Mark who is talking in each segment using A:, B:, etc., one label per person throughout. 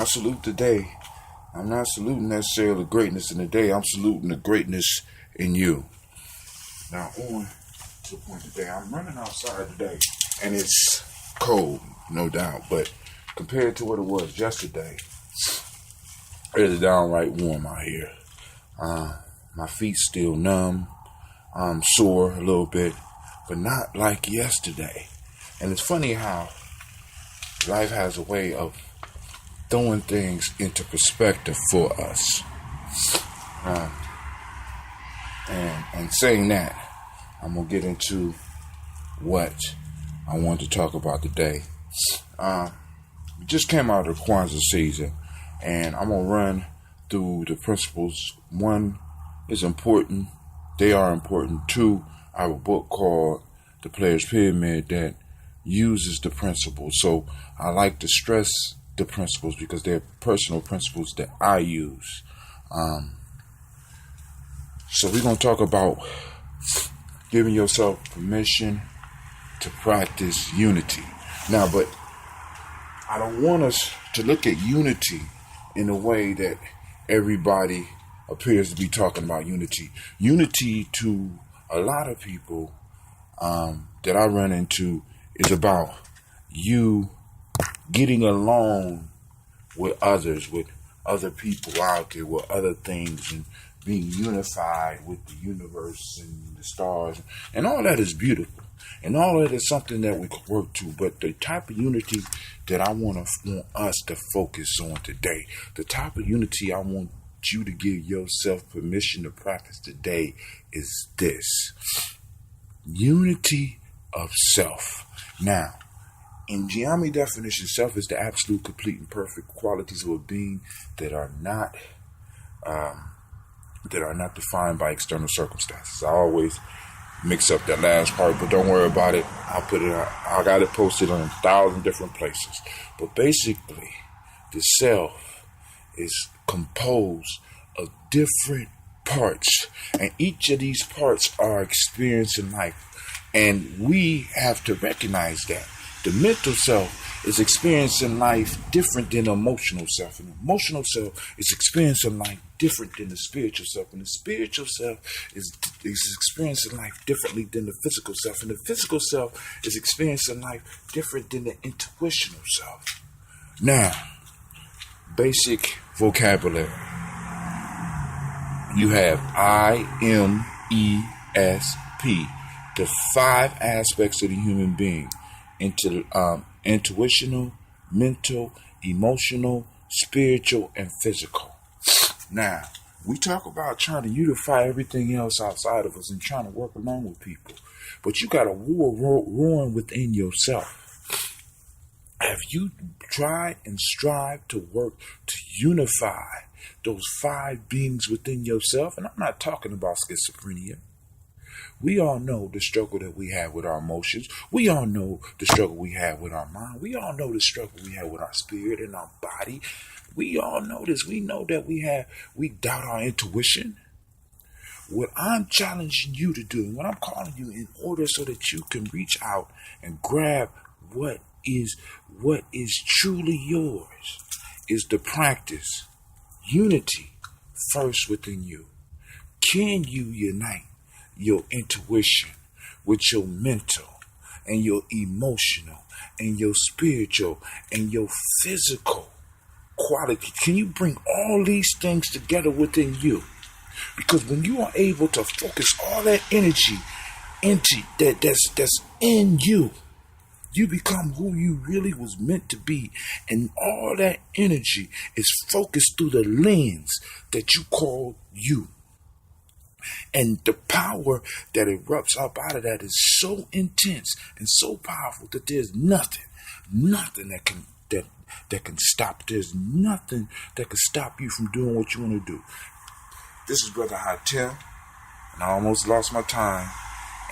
A: I salute the day. I'm not saluting necessarily the greatness in the day. I'm saluting the greatness in you. Now, on to the point today. I'm running outside today, and it's cold, no doubt. But compared to what it was yesterday, it is downright warm out here. My feet still numb. I'm sore a little bit, but not like yesterday. And it's funny how life has a way of throwing things into perspective for us. And saying that, I'm going to get into what I want to talk about today. We just came out of the Kwanzaa season, and I'm going to run through the principles. One is important. They are important. Two, I have a book called The Player's Pyramid that uses the principles. So I like to stress the principles because they're personal principles that I use. So we're going to talk about giving yourself permission to practice unity. Now, but I don't want us to look at unity in a way that everybody appears to be talking about unity. Unity to a lot of people that I run into is about you getting along with others, with other people out there, with other things, and being unified with the universe and the stars. And all that is beautiful. And all that is something that we can work to. But the type of unity that I want us to focus on today, the type of unity I want you to give yourself permission to practice today is this. Unity of self. Now, in Gye-Nyame definition, self is the absolute, complete, and perfect qualities of a being that are not defined by external circumstances. I always mix up that last part, but don't worry about it. I got it posted on 1,000 different places. But basically, the self is composed of different parts, and each of these parts are experiencing life, and we have to recognize that. The mental self is experiencing life different than the emotional self. And the emotional self is experiencing life different than the spiritual self. And the spiritual self is experiencing life differently than the physical self. And the physical self is experiencing life different than the intuitional self. Now, basic vocabulary. You have IMESP, the 5 aspects of the human being. Intuitional, mental, emotional, spiritual, and physical. Now, we talk about trying to unify everything else outside of us and trying to work along with people. But you got a war roaring within yourself. Have you tried and strived to work to unify those 5 beings within yourself? And I'm not talking about schizophrenia. We all know the struggle that we have with our emotions. We all know the struggle we have with our mind. We all know the struggle we have with our spirit and our body. We all know this. We know that we doubt our intuition. What I'm challenging you to do, and what I'm calling you in order so that you can reach out and grab what is truly yours, is to practice unity first within you. Can you unite your intuition with your mental and your emotional and your spiritual and your physical quality? Can you bring all these things together within you? Because when you are able to focus all that energy into that's in you, you become who you really was meant to be. And all that energy is focused through the lens that you call you. And the power that erupts up out of that is so intense and so powerful that there's nothing that can stop. There's nothing that can stop you from doing what you want to do. This is Brother Hatem, and I almost lost my time.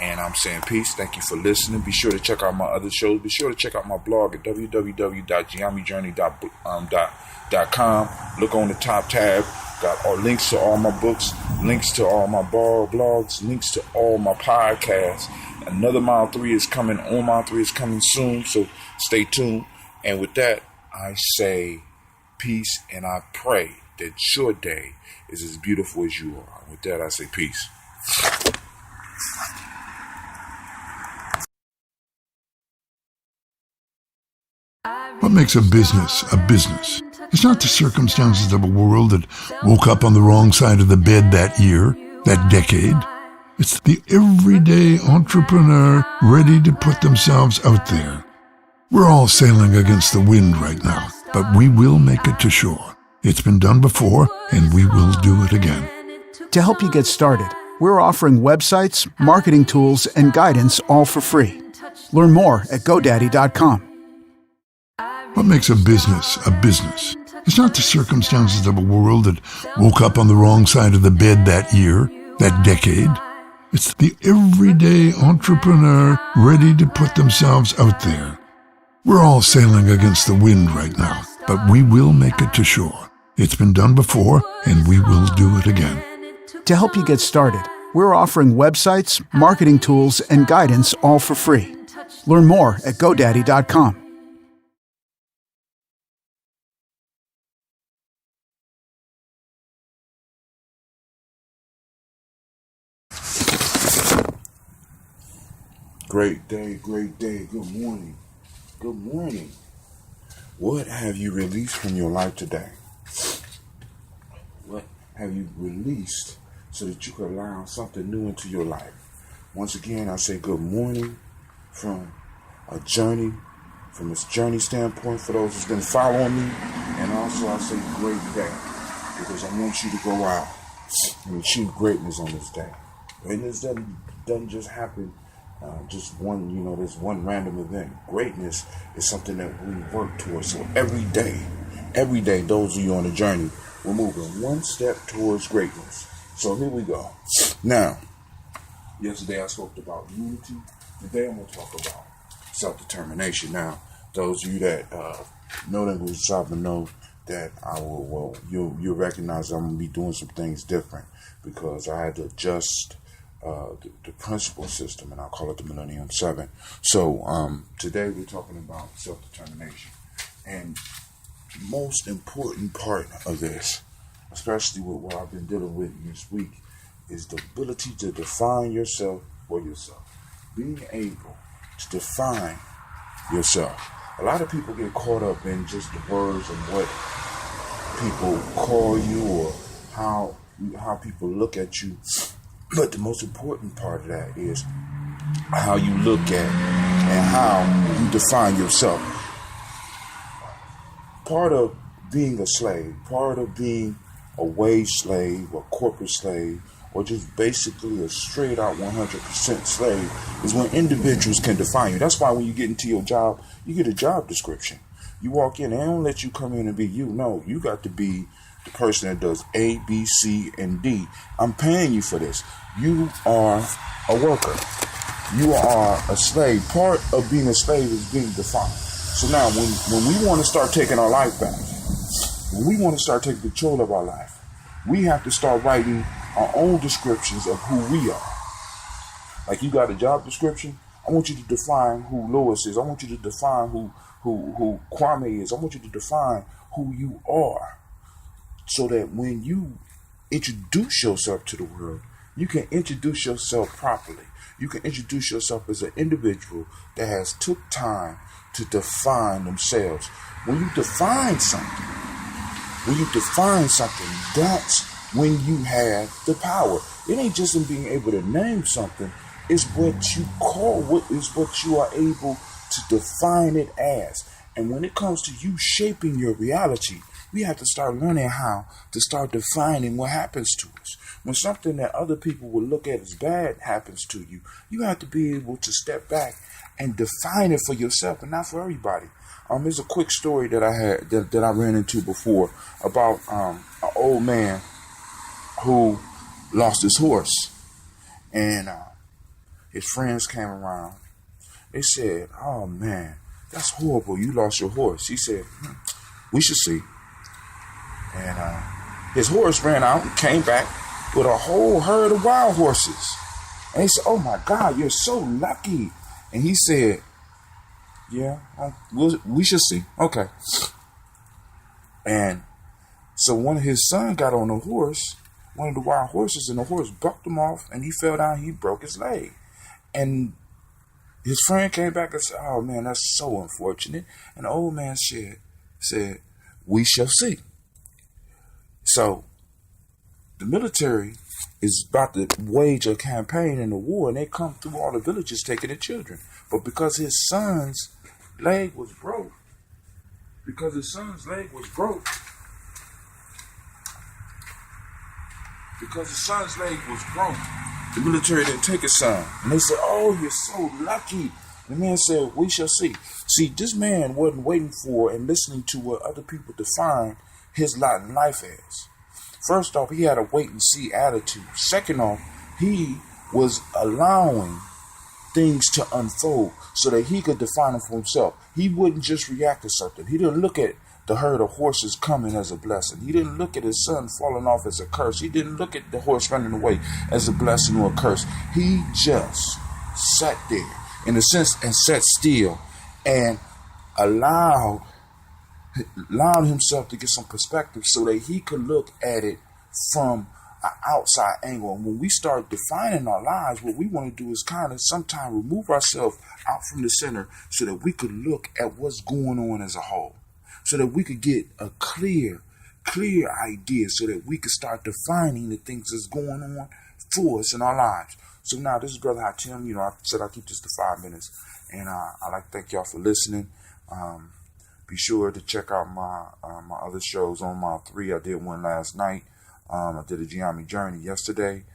A: And I'm saying peace. Thank you for listening. Be sure to check out my other shows. Be sure to check out my blog at www.GyeNyameJourney.com. Look on the top tab. Got all links to all my books, links to all my blogs, links to all my podcasts. Another Mile 3 is coming. On Mile 3 is coming soon, so stay tuned. And with that, I say peace, and I pray that your day is as beautiful as you are. With that, I say peace.
B: What makes a business a business? It's not the circumstances of a world that woke up on the wrong side of the bed that year, that decade. It's the everyday entrepreneur ready to put themselves out there. We're all sailing against the wind right now, but we will make it to shore. It's been done before, and we will do it again.
C: To help you get started, we're offering websites, marketing tools, and guidance all for free. Learn more at GoDaddy.com.
B: What makes a business a business? It's not the circumstances of a world that woke up on the wrong side of the bed that year, that decade. It's the everyday entrepreneur ready to put themselves out there. We're all sailing against the wind right now, but we will make it to shore. It's been done before, and we will do it again.
C: To help you get started, we're offering websites, marketing tools, and guidance all for free. Learn more at GoDaddy.com.
A: Great day, great day. Good morning. Good morning. What have you released from your life today? What have you released so that you can allow something new into your life? Once again, I say good morning from a journey standpoint for those who's been following me. And also I say great day because I want you to go out and achieve greatness on this day. Greatness doesn't just happen just one, there's one random event. Greatness is something that we work towards. So every day, those of you on the journey, we're moving one step towards greatness. So here we go. Now, yesterday I spoke about unity. Today I'm going to talk about self-determination. Now, those of you that know that we're trying to know that I will, you'll recognize I'm going to be doing some things different because I had to adjust the principal system, and I'll call it the Millennium 7. So today we're talking about self-determination. And the most important part of this, especially with what I've been dealing with this week, is the ability to define yourself for yourself. Being able to define yourself. A lot of people get caught up in just the words and what people call you or how people look at you. But the most important part of that is how you look at and how you define yourself. Part of being a slave, part of being a wage slave, a corporate slave, or just basically a straight out 100% slave is when individuals can define you. That's why when you get into your job, you get a job description. You walk in, they don't let you come in and be you. No, you got to be the person that does A, B, C, and D. I'm paying you for this. You are a worker. You are a slave. Part of being a slave is being defined. So now when we want to start taking our life back, when we want to start taking control of our life, we have to start writing our own descriptions of who we are. Like you got a job description, I want you to define who Lewis is. I want you to define who Kwame is. I want you to define who you are. So that when you introduce yourself to the world, you can introduce yourself properly. You can introduce yourself as an individual that has took time to define themselves. When you define something, that's when you have the power. It ain't just in being able to name something. It's what you call, what you are able to define it as. And when it comes to you shaping your reality, we have to start learning how to start defining what happens to us. When something that other people will look at as bad happens to you, you have to be able to step back and define it for yourself and not for everybody. There's a quick story that I had that I ran into before about an old man who lost his horse, and his friends came around. They said, "Oh man, that's horrible. You lost your horse." He said, "We should see." And his horse ran out and came back with a whole herd of wild horses. And he said, "Oh my God, you're so lucky." And he said, "Yeah, we should see." Okay. And so one of his sons got on a horse, one of the wild horses, and the horse bucked him off, and he fell down. He broke his leg. And his friend came back and said, "Oh, man, that's so unfortunate." And the old man said, "We shall see." So the military is about to wage a campaign in the war, and they come through all the villages taking the children. But because his son's leg was broke, the military didn't take his son. And they said, "Oh, you're so lucky." The man said, "We shall see." See, this man wasn't waiting for and listening to what other people define his lot in life as. First off, he had a wait and see attitude. Second off, he was allowing things to unfold so that he could define them for himself. He wouldn't just react to something. He didn't look at the herd of horses coming as a blessing. He didn't look at his son falling off as a curse. He didn't look at the horse running away as a blessing or a curse. He just sat there, in a sense, and sat still and allowed himself to get some perspective so that he could look at it from an outside angle. And when we start defining our lives, what we want to do is kind of sometimes remove ourselves out from the center so that we could look at what's going on as a whole, so that we could get a clear idea, so that we could start defining the things that's going on for us in our lives. So now, this is Brother Hatim. I said I'll keep this to 5 minutes, and I'd like to thank y'all for listening. Be sure to check out my other shows on my 3. I did one last night. I did a Gye-Nyame journey yesterday.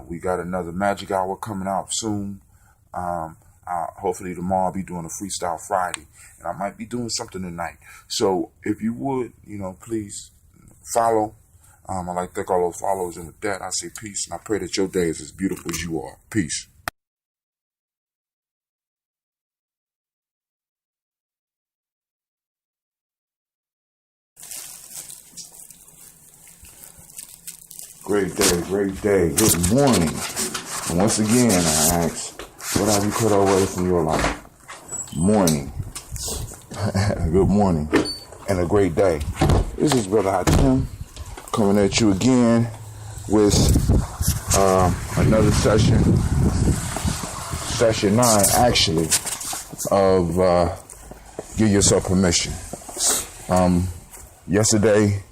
A: We got another Magic Hour coming out soon. Hopefully tomorrow I'll be doing a Freestyle Friday, and I might be doing something tonight. So if you would, please follow. I'd like to thank all those followers, and with that, I say peace, and I pray that your day is as beautiful as you are. Peace. Great day. Good morning. And once again, I ask, what have you put away from your life? Morning. Good morning. And a great day. This is Brother Hatim coming at you again with another session 9 actually, of Give Yourself Permission. Yesterday,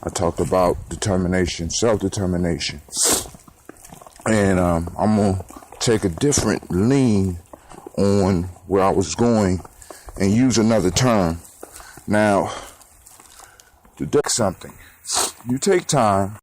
A: I talked about determination, self-determination. And I'm going to take a different lean on where I was going and use another term. Now, to do something, you take time.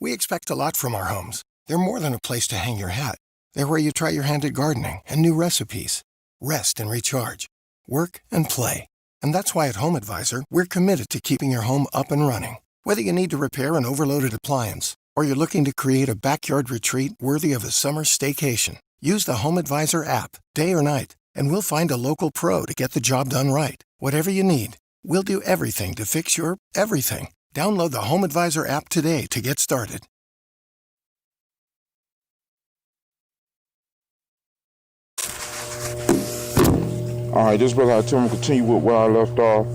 D: We expect a lot from our homes. They're more than a place to hang your hat. They're where you try your hand at gardening and new recipes. Rest and recharge. Work and play. And that's why at Home Advisor, we're committed to keeping your home up and running. Whether you need to repair an overloaded appliance or you're looking to create a backyard retreat worthy of a summer staycation, use the Home Advisor app, day or night, and we'll find a local pro to get the job done right. Whatever you need, we'll do everything to fix your everything. Download the Home Advisor app today to get started.
A: All right, this brother Hatim will continue with where I left off.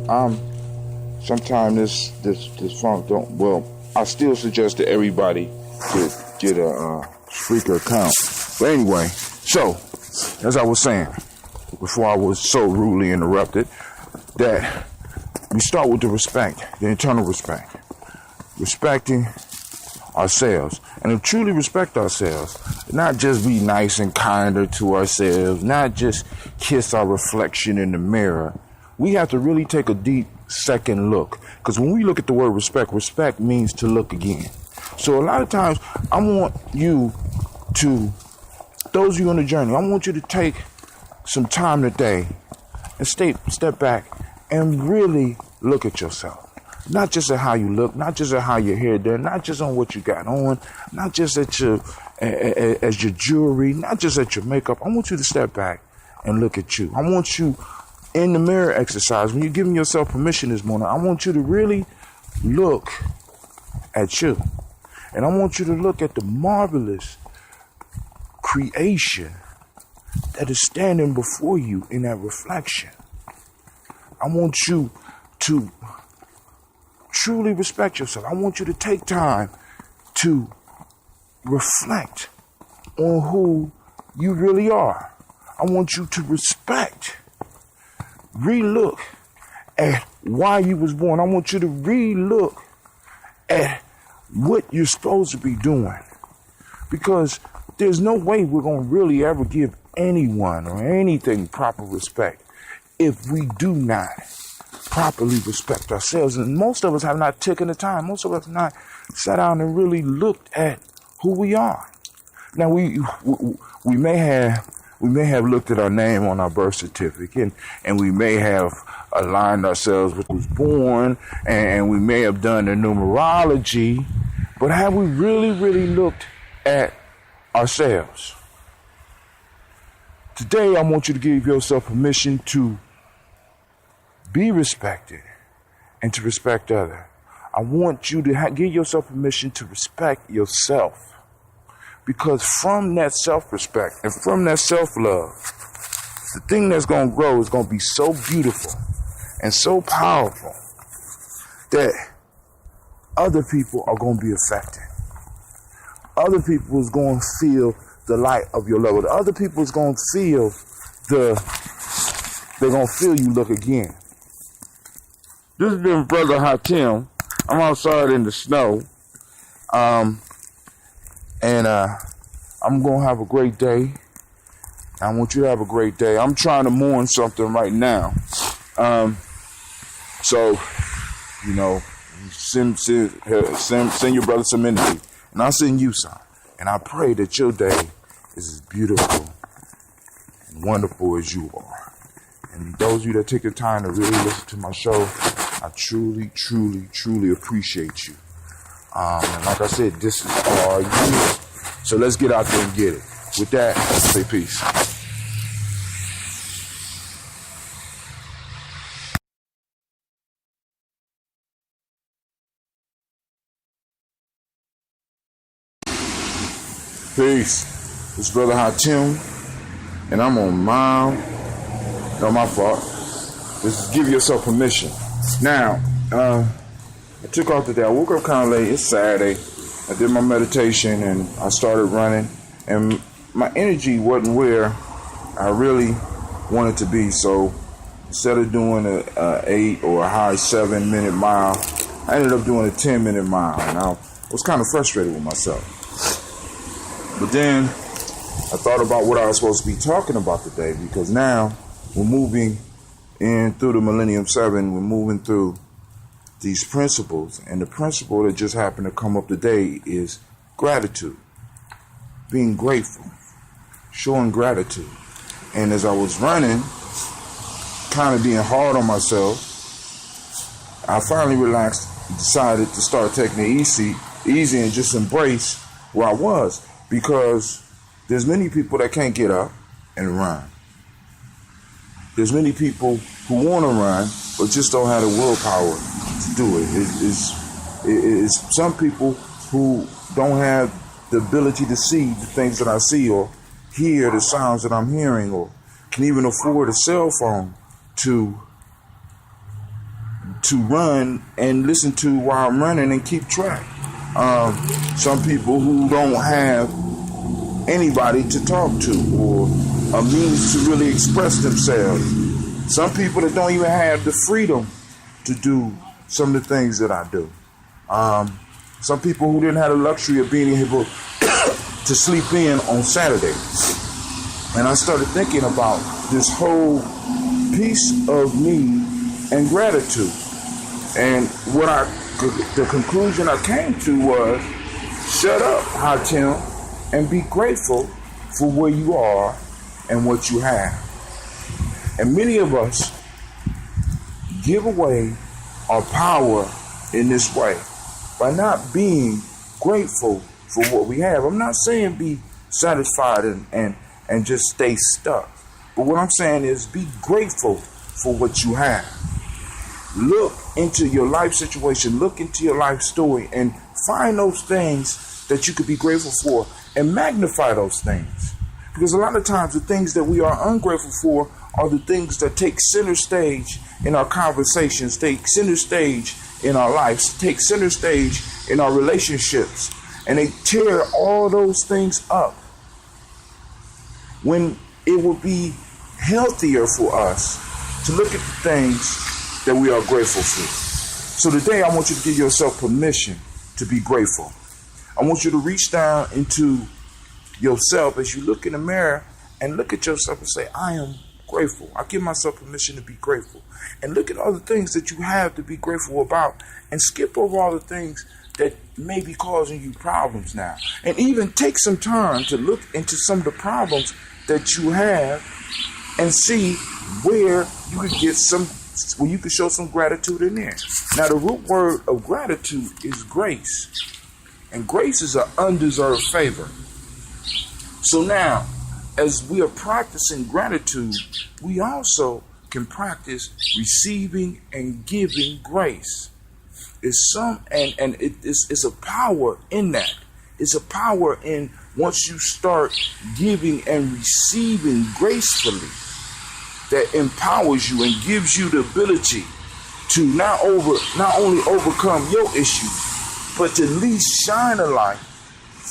A: Sometimes this funk don't. Well, I still suggest to everybody to get a Spreaker account. But anyway, so as I was saying before I was so rudely interrupted, that we start with the respect, the internal respect, respecting ourselves, and to truly respect ourselves, not just be nice and kinder to ourselves, not just kiss our reflection in the mirror. We have to really take a deep second look, because when we look at the word respect means to look again. So a lot of times I want you to, those of you on the journey, I want you to take some time today and step back and really look at yourself. Not just at how you look, not just at how your hair done, not just on what you got on, not just at your jewelry, not just at your makeup. I want you to step back and look at you. I want you in the mirror exercise, when you're giving yourself permission this morning, I want you to really look at you. And I want you to look at the marvelous creation that is standing before you in that reflection. I want you to truly respect yourself. I want you to take time to reflect on who you really are. I want you to relook at why you was born. I want you to relook at what you're supposed to be doing. Because there's no way we're going to really ever give anyone or anything proper respect if we do not properly respect ourselves. And most of us have not taken the time. Most of us have not sat down and really looked at who we are. Now, we may have looked at our name on our birth certificate, and we may have aligned ourselves with who was born, and we may have done the numerology, but have we really, really looked at ourselves? Today, I want you to give yourself permission to be respected and to respect others. I want you to give yourself permission to respect yourself. Because from that self-respect and from that self-love, the thing that's going to grow is going to be so beautiful and so powerful that other people are going to be affected. Other people is going to feel the light of your love. Other people is going to feel they're going to feel you look again. This has been Brother Hatim. I'm outside in the snow. And I'm going to have a great day. I want you to have a great day. I'm trying to mourn something right now. So, you know, send your brother some energy. And I'll send you some. And I pray that your day is as beautiful and wonderful as you are. And those of you that take the time to really listen to my show, I truly, truly, truly appreciate you. And like I said, this is all you. So let's get out there and get it. With that, say peace. Peace. It's Brother Hatim, and I'm on not my fault. Just give yourself permission. Now, I took off today. I woke up kind of late. It's Saturday. I did my meditation and I started running. And my energy wasn't where I really wanted to be. So instead of doing a 8 or a high 7-minute mile, I ended up doing a 10-minute mile. And I was kind of frustrated with myself. But then I thought about what I was supposed to be talking about today. Because now we're moving in through the Millennium 7. We're moving through these principles, and the principle that just happened to come up today is gratitude, being grateful, showing gratitude. And as I was running, kind of being hard on myself, I finally relaxed, decided to start taking it easy and just embrace where I was, because there's many people that can't get up and run. There's many people who want to run but just don't have the willpower to do it. It's some people who don't have the ability to see the things that I see or hear the sounds that I'm hearing, or can even afford a cell phone to run and listen to while I'm running and keep track. Some people who don't have anybody to talk to or a means to really express themselves. Some people that don't even have the freedom to do some of the things that I do. Some people who didn't have the luxury of being able to sleep in on Saturday. And I started thinking about this whole piece of me and gratitude. And the conclusion I came to was, shut up, Hatim, and be grateful for where you are and what you have. And many of us give away our power in this way by not being grateful for what we have. I'm not saying be satisfied and just stay stuck. But what I'm saying is be grateful for what you have. Look into your life situation, look into your life story, and find those things that you could be grateful for and magnify those things. Because a lot of times the things that we are ungrateful for are the things that take center stage in our conversations, take center stage in our lives, take center stage in our relationships. And they tear all those things up when it would be healthier for us to look at the things that we are grateful for. So today I want you to give yourself permission to be grateful. I want you to reach down into yourself as you look in the mirror and look at yourself and say, I am grateful. I give myself permission to be grateful. And look at all the things that you have to be grateful about and skip over all the things that may be causing you problems now. And even take some time to look into some of the problems that you have and see where you could get some, where you could show some gratitude in there. Now, the root word of gratitude is grace. And grace is an undeserved favor. So now, as we are practicing gratitude, we also can practice receiving and giving grace. It's it's a power in that. It's a power in once you start giving and receiving gracefully that empowers you and gives you the ability to not only overcome your issues, but to at least shine a light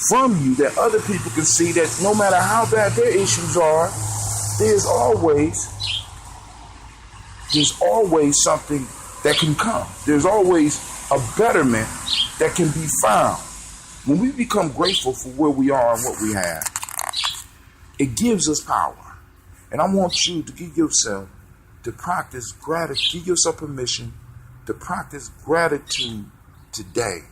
A: from you that other people can see that no matter how bad their issues are, there's always something that can come. There's always a betterment that can be found. When we become grateful for where we are and what we have, it gives us power. And I want you to give yourself to practice gratitude. Give yourself permission to practice gratitude today.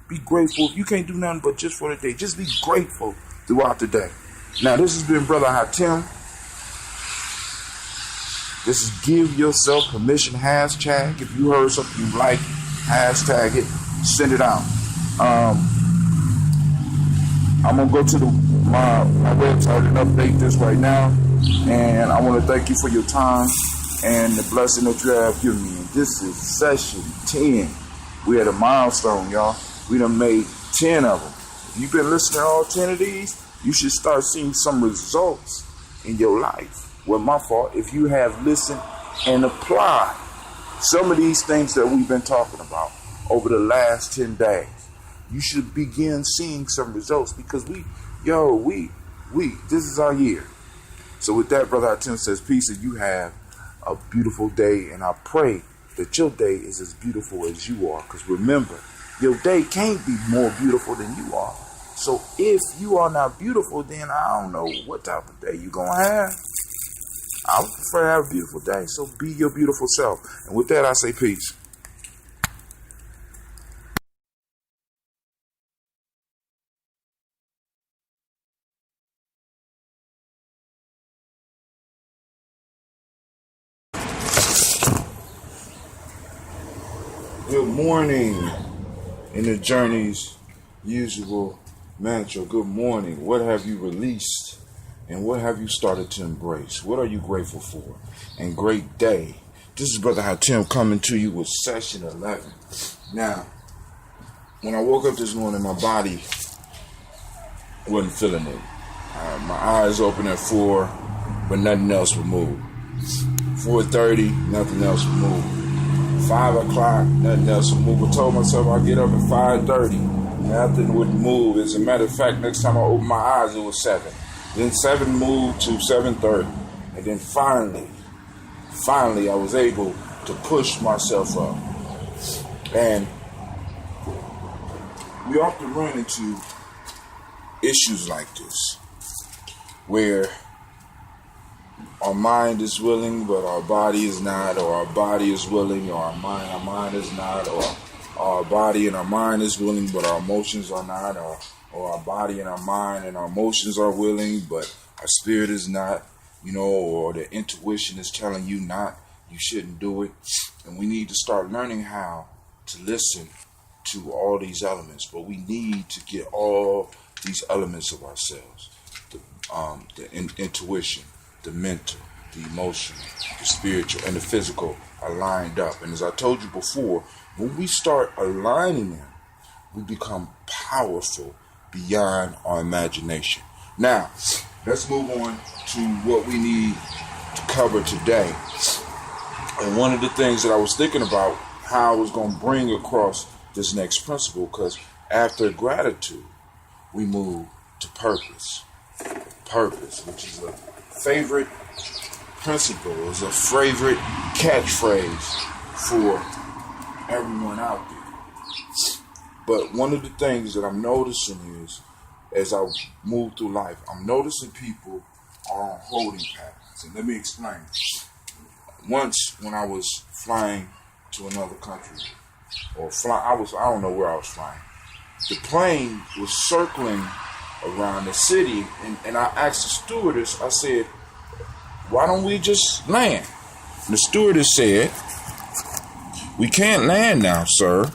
A: Be grateful. If you can't do nothing but just for the day, just be grateful throughout the day. Now, this has been Brother Hatim. This is Give Yourself Permission hashtag. If you heard something you like, hashtag it, send it out. I'm going to go to my website and update this right now. And I want to thank you for your time and the blessing that you have given me. And this is session 10. We had a milestone, y'all. We done made 10 of them. If you've been listening to all 10 of these, you should start seeing some results in your life. Well, my fault. If you have listened and applied some of these things that we've been talking about over the last 10 days, you should begin seeing some results because this is our year. So with that, Brother Hatim says peace, and you have a beautiful day. And I pray that your day is as beautiful as you are. Because remember, your day can't be more beautiful than you are. So if you are not beautiful, then I don't know what type of day you're going to have. I would prefer to have a beautiful day. So be your beautiful self. And with that, I say peace. Good morning in the journey's usual mantra. Good morning. What have you released and what have you started to embrace? What are you grateful for? And great day. This is Brother Hatim coming to you with session 11. Now, when I woke up this morning, my body wasn't feeling it. My eyes open at 4, but nothing else would move. 4:30, nothing else would move. 5 o'clock, nothing else would move. I told myself I'd get up at 5:30. Nothing would move. As a matter of fact, next time I opened my eyes, it was 7. Then 7 moved to 7:30. And then finally, I was able to push myself up. And we often run into issues like this, where our mind is willing, but our body is not, or our body is willing, or our mind is not, or our body and our mind is willing, but our emotions are not, or our body and our mind and our emotions are willing, but our spirit is not, or the intuition is telling you not, you shouldn't do it. And we need to start learning how to listen to all these elements, but we need to get all these elements of ourselves, the intuition, the mental, the emotional, the spiritual, and the physical are lined up. And as I told you before, when we start aligning them, we become powerful beyond our imagination. Now, let's move on to what we need to cover today. And one of the things that I was thinking about, how I was going to bring across this next principle, because after gratitude, we move to purpose. Purpose, which is a favorite principle, is a favorite catchphrase for everyone out there. But one of the things that I'm noticing is, as I move through life, I'm noticing people are on holding patterns. And let me explain. Once, when I was flying to another country, I don't know where I was flying. The plane was circling around the city, and I asked the stewardess, I said, why don't we just land? And the stewardess said, we can't land now, sir.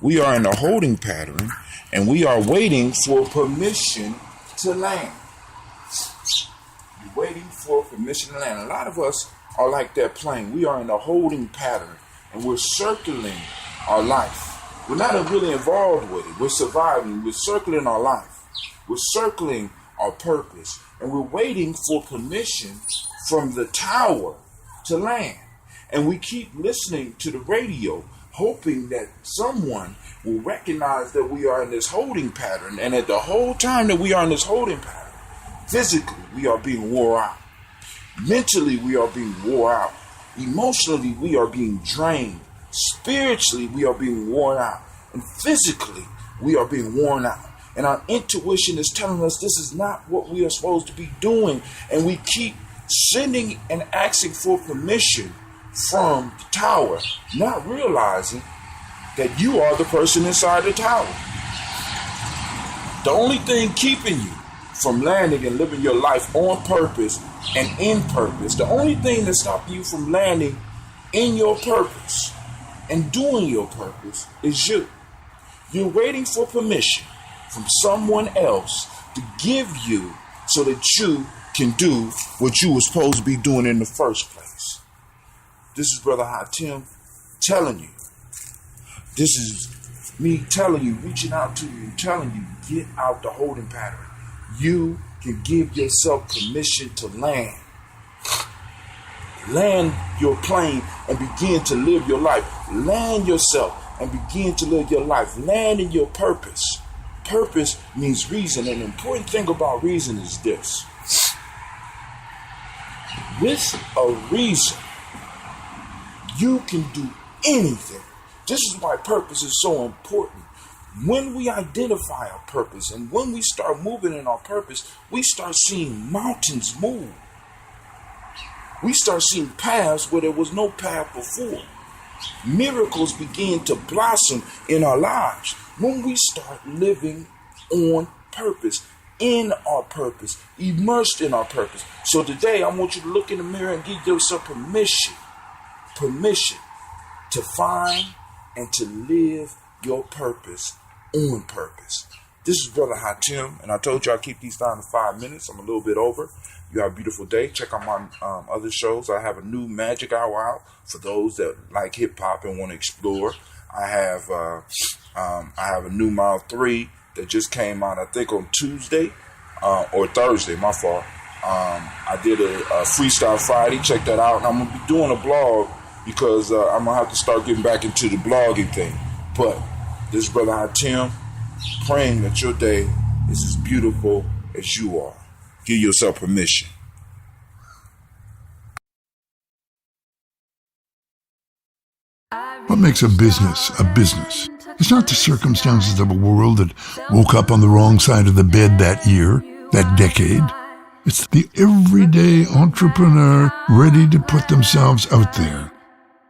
A: We are in a holding pattern, and we are waiting for permission to land. You're waiting for permission to land. A lot of us are like that plane. We are in a holding pattern, and we're circling our life. We're not really involved with it. We're surviving. We're circling our life. We're circling our purpose, and we're waiting for permission from the tower to land. And we keep listening to the radio, hoping that someone will recognize that we are in this holding pattern. And at the whole time that we are in this holding pattern, physically, we are being wore out. Mentally, we are being wore out. Emotionally, we are being drained. Spiritually, we are being worn out. And physically, we are being worn out. And our intuition is telling us this is not what we are supposed to be doing. And we keep sending and asking for permission from the tower, not realizing that you are the person inside the tower. The only thing keeping you from landing and living your life on purpose and in purpose, the only thing that's stopping you from landing in your purpose and doing your purpose is you. You're waiting for permission from someone else to give you so that you can do what you were supposed to be doing in the first place. This is Brother Hot Tim telling you. This is me telling you, reaching out to you and telling you, get out the holding pattern. You can give yourself permission to land. Land your plane and begin to live your life. Land yourself and begin to live your life. Land in your purpose. Purpose means reason. And the important thing about reason is this. With a reason, you can do anything. This is why purpose is so important. When we identify our purpose and when we start moving in our purpose, we start seeing mountains move. We start seeing paths where there was no path before. Miracles begin to blossom in our lives when we start living on purpose, in our purpose, immersed in our purpose. So today I want you to look in the mirror and give yourself permission to find and to live your purpose on purpose. This is Brother Hot Tim, and I told you I'll keep these down to 5 minutes. I'm a little bit over. You have a beautiful day. Check out my other shows. I have a new magic hour out for those that like hip hop and want to explore. I have a new Mile 3 that just came out, I think, on Tuesday or Thursday. My fault. I did a Freestyle Friday. Check that out. And I'm gonna be doing a blog because I'm gonna have to start getting back into the blogging thing. But this is Brother Hot Tim, praying that your day is as beautiful as you are. Give yourself permission.
B: What makes a business a business? It's not the circumstances of a world that woke up on the wrong side of the bed that year, that decade. It's the everyday entrepreneur ready to put themselves out there.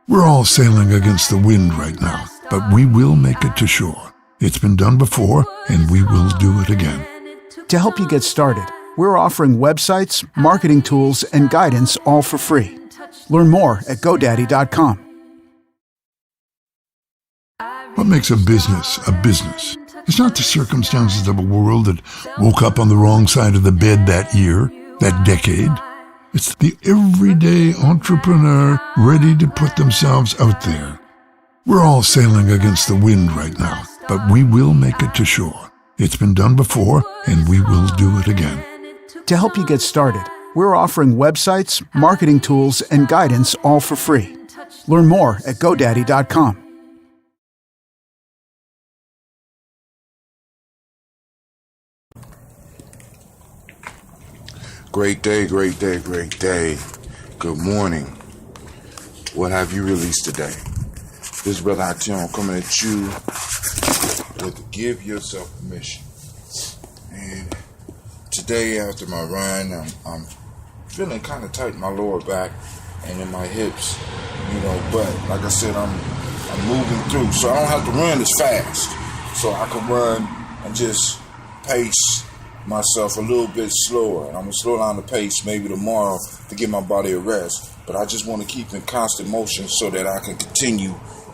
B: We're all sailing against the wind right now, but we will make it to shore. It's been done before, and we will do it again.
C: To help you get started, we're offering websites, marketing tools, and guidance all for free. Learn more at GoDaddy.com.
B: What makes a business a business? It's not the circumstances of a world that woke up on the wrong side of the bed that year, that decade. It's the everyday entrepreneur ready to put themselves out there. We're all sailing against the wind right now, but we will make it to shore. It's been done before, and we will do it again.
C: To help you get started, we're offering websites, marketing tools, and guidance all for free. Learn more at GoDaddy.com.
A: Great day, great day, great day. Good morning. What have you released today? This is Brother Hatim coming at you with Give Yourself Permission. And today after my run, I'm feeling kind of tight in my lower back and in my hips, but like I said, I'm moving through, so I don't have to run as fast. So I can run and just pace myself a little bit slower, and I'm gonna slow down the pace maybe tomorrow to give my body a rest. But I just want to keep in constant motion so that I can continue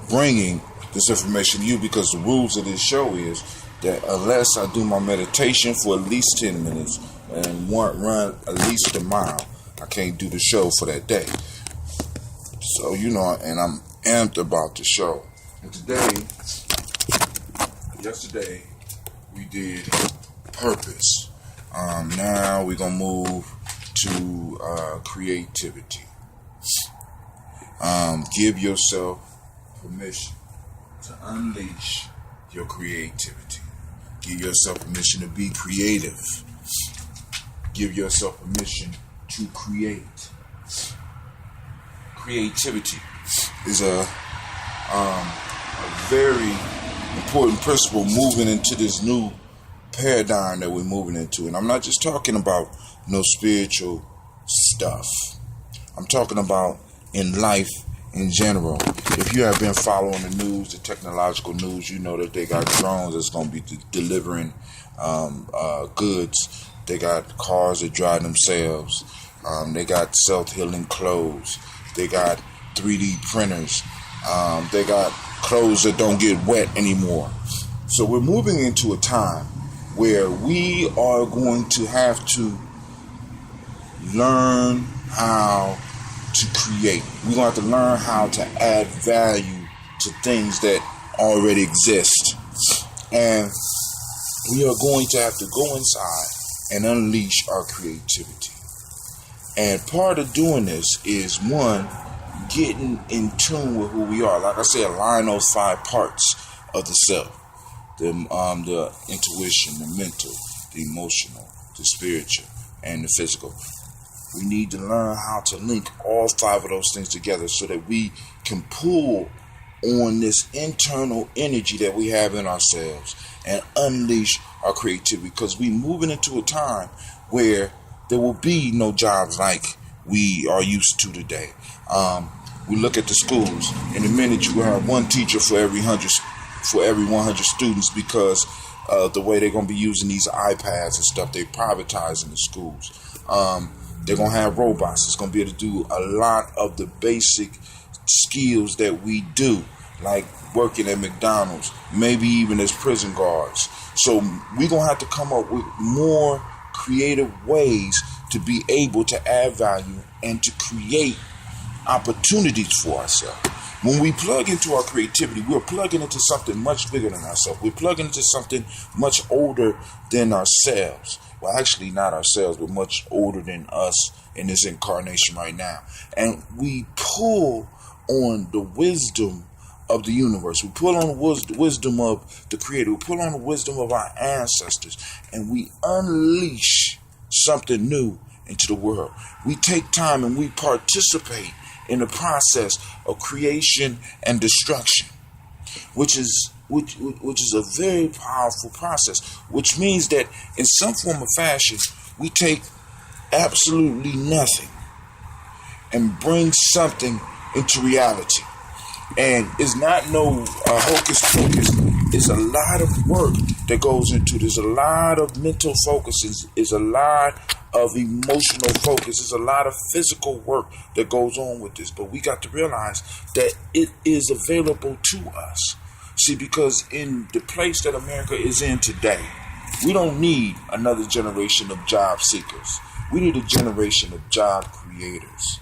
A: bringing this information to you, because the rules of this show is that unless I do my meditation for at least 10 minutes and run at least a mile, I can't do the show for that day. So and I'm amped about the show. And yesterday we did purpose. Now we're gonna move to creativity. Give yourself permission to unleash your creativity. Give yourself permission to be creative. Give yourself permission to create. Creativity is a very important principle moving into this new paradigm that we're moving into. And I'm not just talking about no spiritual stuff. I'm talking about in life in general. If you have been following the news, the technological news, you know that they got drones that's going to be delivering goods. They got cars that drive themselves. They got self-healing clothes. They got 3D printers. They got clothes that don't get wet anymore. So we're moving into a time where we are going to have to learn how to create. We're going to have to learn how to add value to things that already exist. And we are going to have to go inside and unleash our creativity. And part of doing this is, one, getting in tune with who we are. Like I said, align those 5 parts of the self. The intuition, the mental, the emotional, the spiritual, and the physical. We need to learn how to link all 5 of those things together so that we can pull on this internal energy that we have in ourselves and unleash our creativity, because we're moving into a time where there will be no jobs like we are used to today. We look at the schools. In a minute, you will have one teacher for every 100 students, because the way they're going to be using these iPads and stuff, they privatize in the schools. They're going to have robots. It's going to be able to do a lot of the basic skills that we do, like working at McDonald's, maybe even as prison guards. So we're going to have to come up with more creative ways to be able to add value and to create opportunities for ourselves. When we plug into our creativity, we're plugging into something much bigger than ourselves. We're plugging into something much older than ourselves. Well, actually not ourselves, but much older than us in this incarnation right now. And we pull on the wisdom of the universe. We pull on the wisdom of the Creator. We pull on the wisdom of our ancestors. And we unleash something new into the world. We take time and we participate in the process of creation and destruction, which is a very powerful process, which means that in some form of fashion, we take absolutely nothing and bring something into reality. And it's not no hocus pocus. It's a lot of work that goes into this. A lot of mental focus. Is a lot of emotional focus. There's a lot of physical work that goes on with this. But we got to realize that it is available to us. See, because in the place that America is in today, we don't need another generation of job seekers. We need a generation of job creators.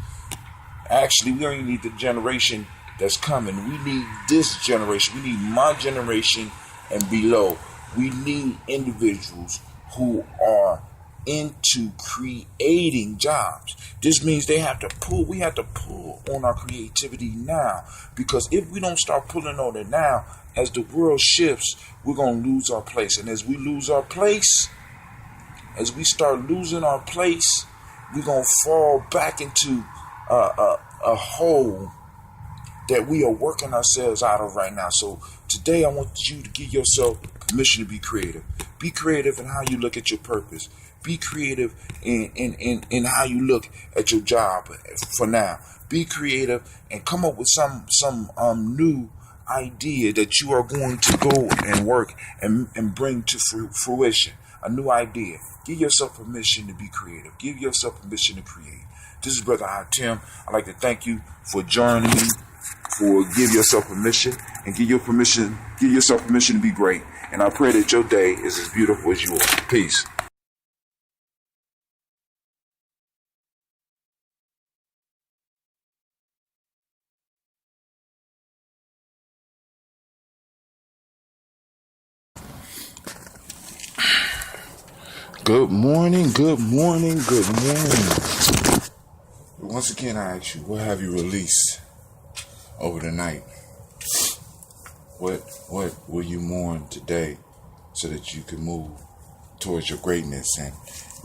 A: Actually, we don't even need the generation that's coming. We need this generation. We need my generation and below. We need individuals who are into creating jobs. This means we have to pull on our creativity now, because if we don't start pulling on it now, as the world shifts, we're going to lose our place. And as we lose our place, as we start losing our place, we're going to fall back into a hole that we are working ourselves out of right now. So today I want you to give yourself permission to be creative. Be creative in how you look at your purpose. Be creative in how you look at your job for now. Be creative and come up with some new idea that you are going to go and work and bring to fruition. A new idea. Give yourself permission to be creative. Give yourself permission to create. This is Brother Tim. I'd like to thank you for joining me, for give yourself permission and give yourself permission to be great. And I pray that your day is as beautiful as yours. Peace. Good morning, good morning, good morning. Once again, I ask you, what have you released over the night? What will you mourn today so that you can move towards your greatness and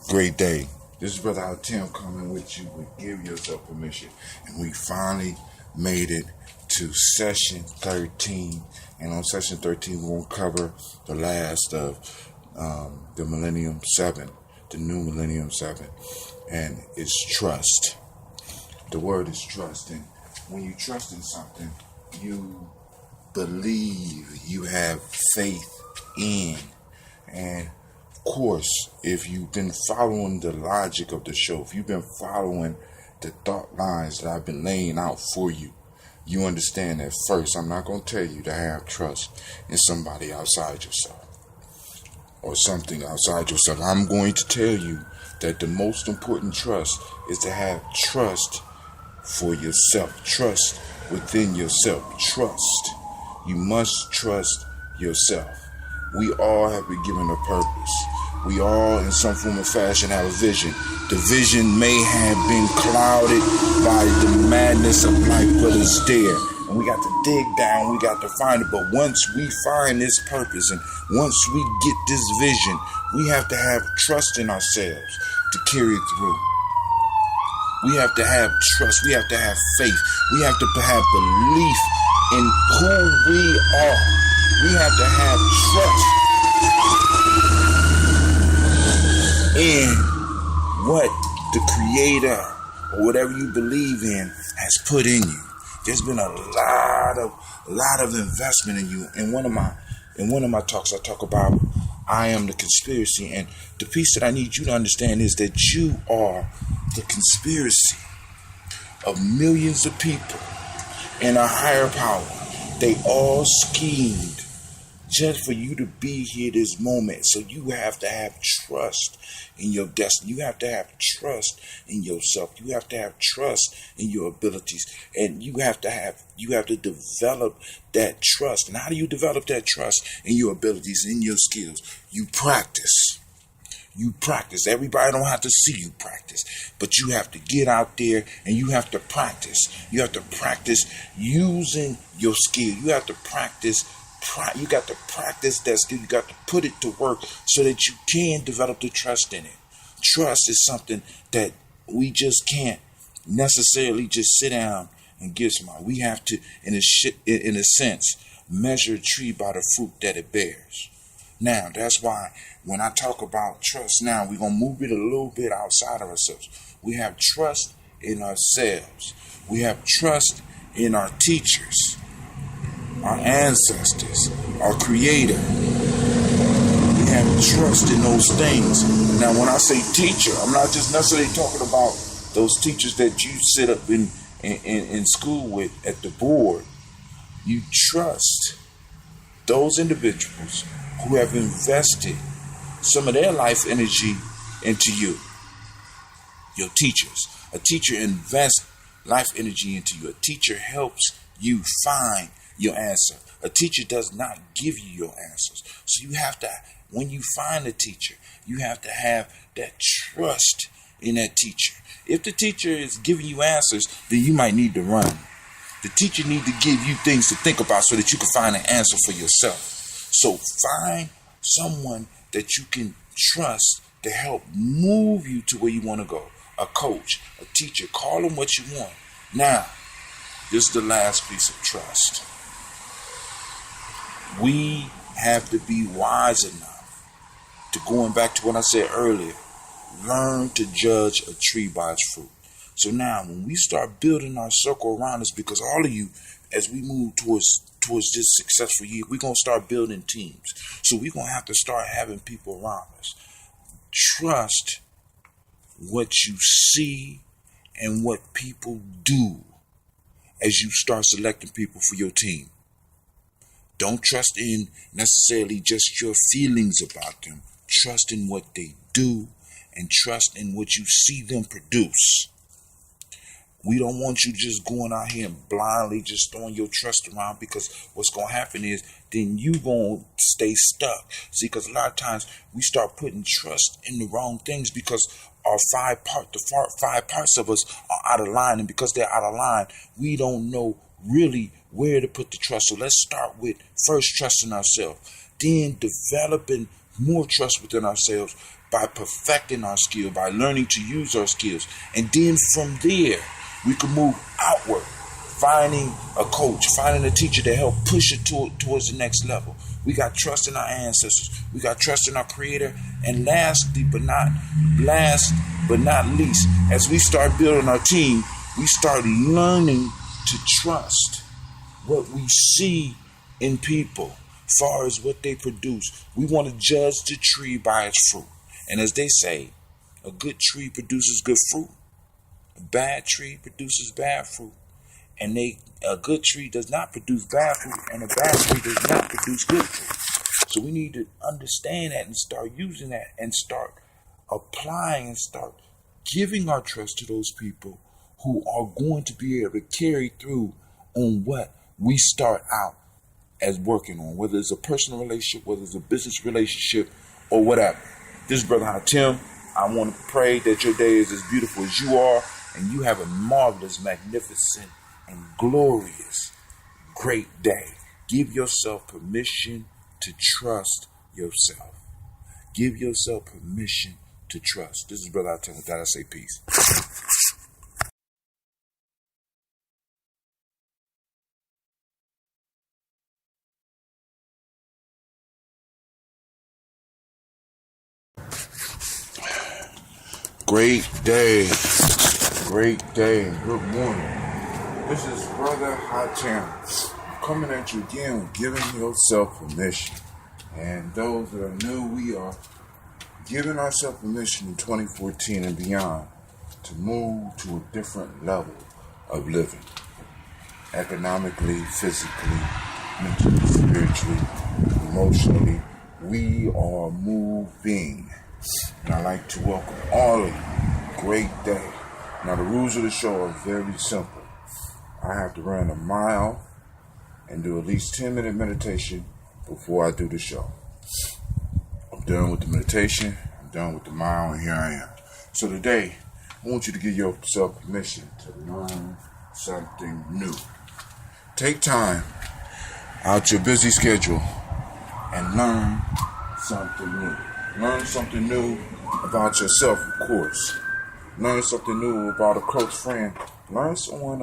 A: great day? This is Brother Tim coming with you with Give Yourself Permission. And we finally made it to session 13. And on session 13, we're going to cover the last of the Millennium 7, the new Millennium 7. And it's trust. The word is trust. And when you trust in something, you believe, you have faith in. And of course, if you've been following the logic of the show, if you've been following the thought lines that I've been laying out for you, you understand that first, I'm not going to tell you to have trust in somebody outside yourself or something outside yourself. I'm going to tell you that the most important trust is to have trust for yourself. Trust within yourself. Trust. You must trust yourself. We all have been given a purpose. We all, in some form or fashion, have a vision. The vision may have been clouded by the madness of life, but it's there. And we got to dig down, we got to find it. But once we find this purpose and once we get this vision, we have to have trust in ourselves to carry it through. We have to have trust. We have to have faith. We have to have belief in who we are. We have to have trust in what the Creator or whatever you believe in has put in you. There's been a lot of investment in you. In one of my talks, I talk about I am the conspiracy, and the piece that I need you to understand is that you are the conspiracy of millions of people and a higher power. They all schemed just for you to be here this moment. So you have to have trust in your destiny. You have to have trust in yourself. You have to have trust in your abilities. And you have to develop that trust. And how do you develop that trust in your abilities, in your skills? You practice. You practice. Everybody don't have to see you practice, but you have to get out there and you have to practice. You have to practice using your skill. You have to practice. You got to practice that skill. You got to put it to work so that you can develop the trust in it. Trust is something that we just can't necessarily just sit down and get smart. We have to, in a sense, measure a tree by the fruit that it bears. Now, that's why when I talk about trust now, we're going to move it a little bit outside of ourselves. We have trust in ourselves. We have trust in our teachers, our ancestors, our Creator. We have trust in those things. Now, when I say teacher, I'm not just necessarily talking about those teachers that you sit up in school with at the board. You trust those individuals who have invested some of their life energy into you. Your teachers. A teacher invests life energy into you. A teacher helps you find your answer. A teacher does not give you your answers. So you have to when you find a teacher, you have to have that trust in that teacher. If the teacher is giving you answers, then you might need to run. The teacher needs to give you things to think about so that you can find an answer for yourself. So find someone that you can trust to help move you to where you want to go. A coach, a teacher, call them what you want. Now, this is the last piece of trust. We have to be wise enough to, going back to what I said earlier, learn to judge a tree by its fruit. So now when we start building our circle around us, because all of you, as we move towards this successful year, we're going to start building teams. So we're going to have to start having people around us. Trust what you see and what people do as you start selecting people for your team. Don't trust in necessarily just your feelings about them. Trust in what they do and trust in what you see them produce. We don't want you just going out here and blindly just throwing your trust around, because what's going to happen is then you going to stay stuck. See, because a lot of times we start putting trust in the wrong things because the five parts of us are out of line. And because they're out of line, we don't know really where to put the trust. So let's start with first trusting ourselves, then developing more trust within ourselves by perfecting our skill, by learning to use our skills. And then from there, we can move outward, finding a coach, finding a teacher to help push it towards the next level. We got trust in our ancestors. We got trust in our Creator. And last but not least, as we start building our team, we start learning to trust what we see in people as far as what they produce. We want to judge the tree by its fruit. And as they say, a good tree produces good fruit. A bad tree produces bad fruit. And a good tree does not produce bad fruit, and a bad tree does not produce good fruit. So we need to understand that and start using that and start applying and start giving our trust to those people who are going to be able to carry through on what we start out as working on, whether it's a personal relationship, whether it's a business relationship, or whatever. This is Brother Hatim. I want to pray that your day is as beautiful as you are, and you have a marvelous, magnificent, and glorious, great day. Give yourself permission to trust yourself. Give yourself permission to trust. This is Brother Hatim. With that, I say peace. Great day, and good morning. This is Brother Hatim coming at you again with giving yourself permission. And those that are new, we are giving ourselves permission in 2014 and beyond to move to a different level of living. Economically, physically, mentally, spiritually, emotionally, we are moving. And I'd like to welcome all of you. Great day. Now, the rules of the show are very simple. I have to run a mile and do at least 10-minute meditation before I do the show. I'm done with the meditation. I'm done with the mile, and here I am. So today, I want you to give yourself permission to learn something new. Take time out your busy schedule and learn something new. Learn something new about yourself, of course. Learn something new about a close friend. Learn something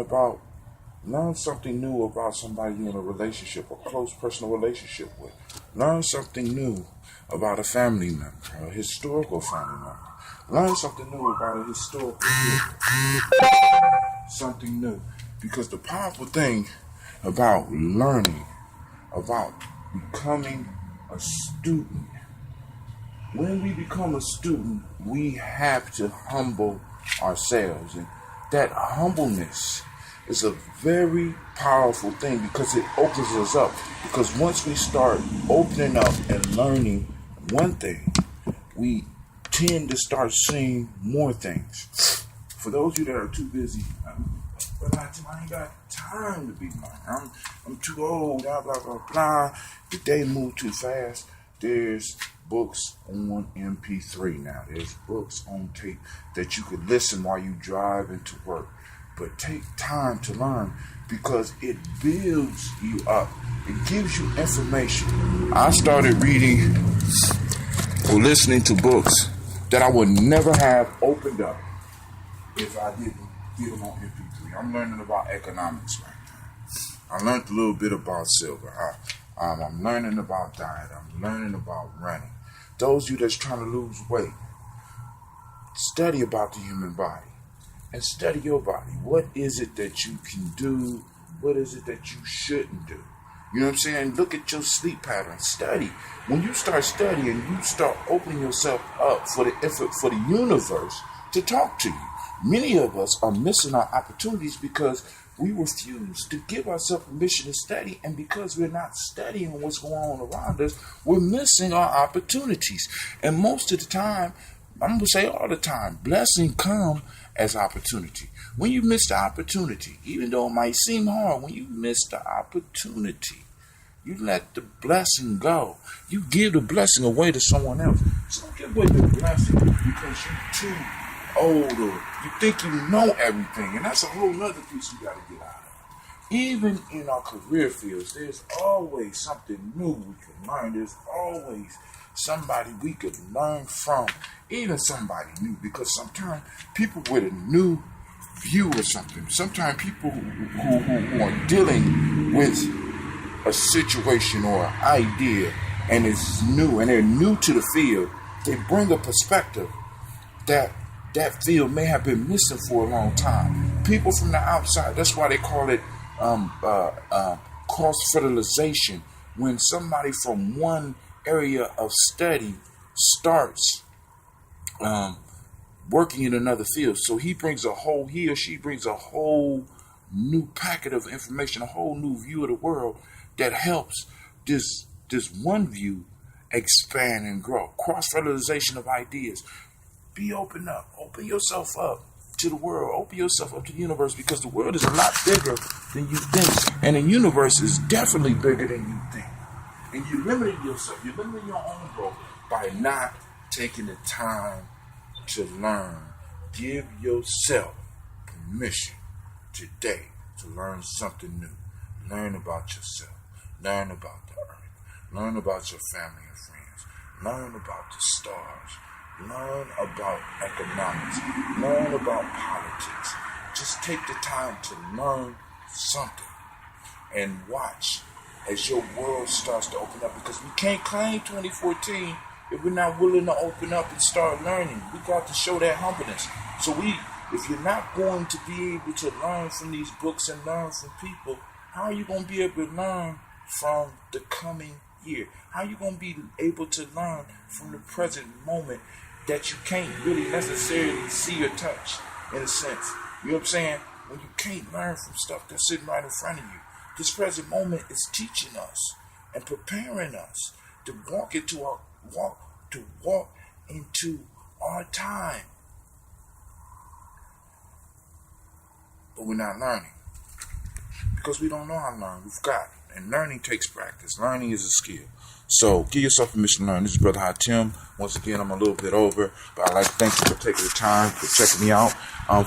A: new about somebody you're in a relationship, a close personal relationship with. Learn something new about a family member, a historical family member. Learn something new about a historical figure. Something new. Because the powerful thing about learning, about becoming a student, when we become a student, we have to humble ourselves. And that humbleness is a very powerful thing because it opens us up. Because once we start opening up and learning one thing, we tend to start seeing more things. For those of you that are too busy, but I ain't got time to be learning. I'm too old, blah, blah, blah, blah. The day moved too fast. There's books on MP3 now. There's books on tape that you can listen while you drive into work. But take time to learn because it builds you up. It gives you information. I started reading or listening to books that I would never have opened up if I didn't get them on MP3. I'm learning about economics right now. I learned a little bit about silver. I'm learning about diet. I'm learning about running. Those of you that's trying to lose weight, study about the human body and study your body. What is it that you can do? What is it that you shouldn't do? You know what I'm saying? Look at your sleep pattern. Study. When you start studying, you start opening yourself up for the universe to talk to you. Many of us are missing our opportunities because we refuse to give ourselves permission to study, and because we're not studying what's going on around us, we're missing our opportunities. And most of the time, I'm going to say all the time, blessing come as opportunity. When you miss the opportunity, even though it might seem hard, when you miss the opportunity, you let the blessing go. You give the blessing away to someone else. So don't give away the blessing because you're too old or you think you know everything. And that's a whole nother piece you got to get out of. Even in our career fields, there's always something new we can learn. There's always somebody we could learn from, even somebody new, because sometimes people with a new view or something, sometimes people who are dealing with a situation or an idea and it's new and they're new to the field, they bring a perspective that field may have been missing for a long time. People from the outside, that's why they call it cross-fertilization, when somebody from one area of study starts working in another field. So he or she brings a whole new packet of information, a whole new view of the world that helps this one view expand and grow. Cross-fertilization of ideas. Be open up. Open yourself up to the world. Open yourself up to the universe, because the world is a lot bigger than you think. And the universe is definitely bigger than you think. And you're limiting yourself. You're limiting your own growth by not taking the time to learn. Give yourself permission today to learn something new. Learn about yourself. Learn about the earth. Learn about your family and friends. Learn about the stars. Learn about economics. Learn about politics. Just take the time to learn something and watch as your world starts to open up, because we can't claim 2014 if we're not willing to open up and start learning. We got to show that humbleness. So if you're not going to be able to learn from these books and learn from people, how are you going to be able to learn from the coming year? How are you going to be able to learn from the present moment that you can't really necessarily see or touch, in a sense? You know what I'm saying? When you can't learn from stuff that's sitting right in front of you. This present moment is teaching us and preparing us to walk into our time. But we're not learning because we don't know how to learn. We've got it. And learning takes practice. Learning is a skill. So give yourself permission to learn. This is Brother Hatim. Once again, I'm a little bit over, but I'd like to thank you for taking the time, for checking me out.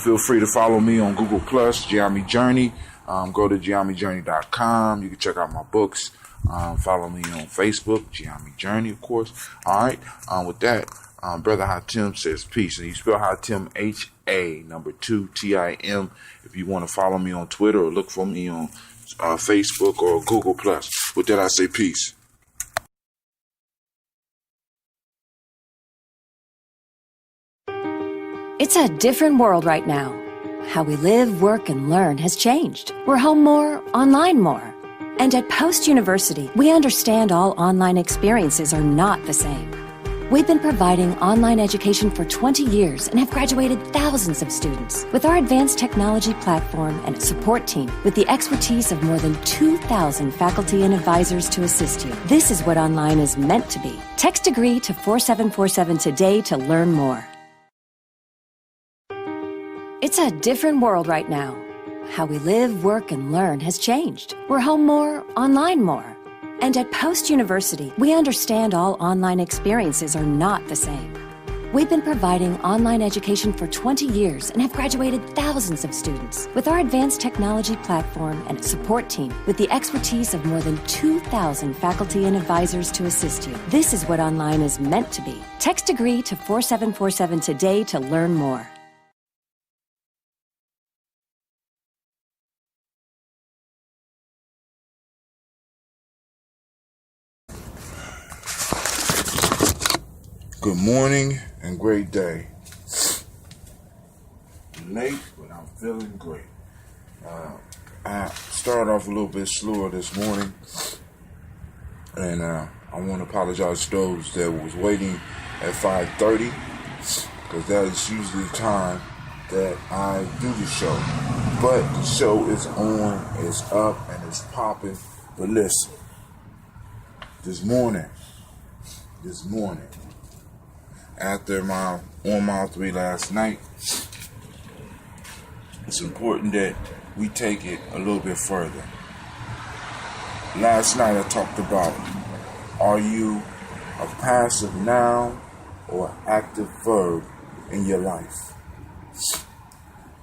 A: Feel free to follow me on Google+, Gye-Nyame Journey. Go to GyeNyameJourney.com. You can check out my books. Follow me on Facebook, Gye-Nyame Journey, of course. All right. With that, Brother Hatim says peace. And you spell Hatim HA2TIM. If you want to follow me on Twitter or look for me on Facebook or Google+. With that, I say peace.
E: It's a different world right now. How we live, work, and learn has changed. We're home more, online more. And at Post University, we understand all online experiences are not the same. We've been providing online education for 20 years and have graduated thousands of students. With our advanced technology platform and a support team with the expertise of more than 2,000 faculty and advisors to assist you, this is what online is meant to be. Text degree to 4747 today to learn more. It's a different world right now. How we live, work, and learn has changed. We're home more, online more. And at Post University, we understand all online experiences are not the same. We've been providing online education for 20 years and have graduated thousands of students. With our advanced technology platform and support team, with the expertise of more than 2,000 faculty and advisors to assist you, this is what online is meant to be. Text degree to 4747 today to learn more.
A: Good morning and great day. Late, but I'm feeling great. I started off a little bit slower this morning, and I want to apologize to those that was waiting at 5:30, because that is usually the time that I do the show. But the show is on, it's up, and it's popping. But listen, this morning, after my on mile 3 last night, it's important that we take it a little bit further. Last night I talked about, are you a passive noun or active verb in your life?